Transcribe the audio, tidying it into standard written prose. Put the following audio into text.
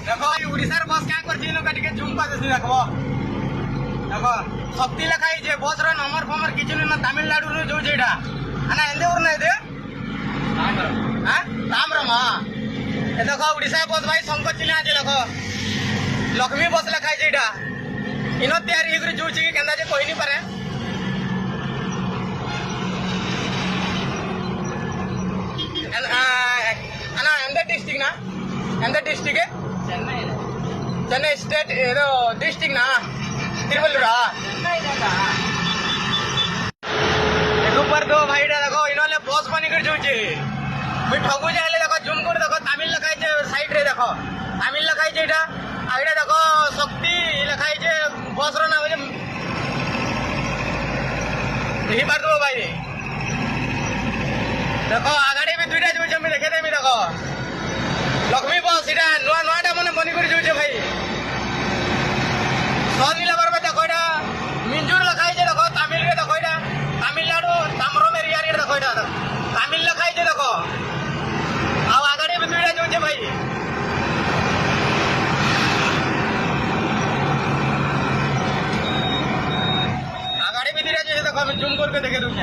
देखो उड़ीसार बस क्या करछि न काटिके झुम पा देछि देखो देखो शक्ति लिखाई जे बस रो नंबर फमर किछु न तमिलनाडु रो जो जेडा आना एंदे उर नै दे हां ताम्रमा ए देखो उड़ीसा बस भाई संकट चिन्ह जे देखो लक्ष्मी बस लिखाई जेडा इनो तैयारी हिगरी जोछि कि केंदा जे कोइ नि पारे आना एंदे डिस्ट्रिक्ट ना एंदे डिस्ट्रिक्ट है चेन्नई स्टेट ఏదో డిస్ట్రిక్ట్ నా तिरुवल्लुरा ऊपर दो भाई देखो इन्होंने बस बनी कर जोची मैं ठगु जाले देखो जूम कर देखो तमिल लिखाई छे साइड रे देखो तमिल लिखाई छे एटा आइडा देखो शक्ति लिखाई छे बस रो नाम जे देखि पार दो भाई देखो आगाड़ी भी दुईटा जो जमी देखे देमी देखो लक्ष्मी बस इटा नुआ नुआटा मने बनी कर जोचे भाई सोनीला बरबे देखो एटा मिंजूर लिखाई छे देखो तमिल रे देखो एटा तमिलनाडु ताम्रोम एरिया रे देखो एटा तमिल लिखाई छे देखो आ आगाड़ी भी दुईटा जोचे भाई आगाड़ी भी दुईटा जोचे देखो मैं जूम करके देखे दूं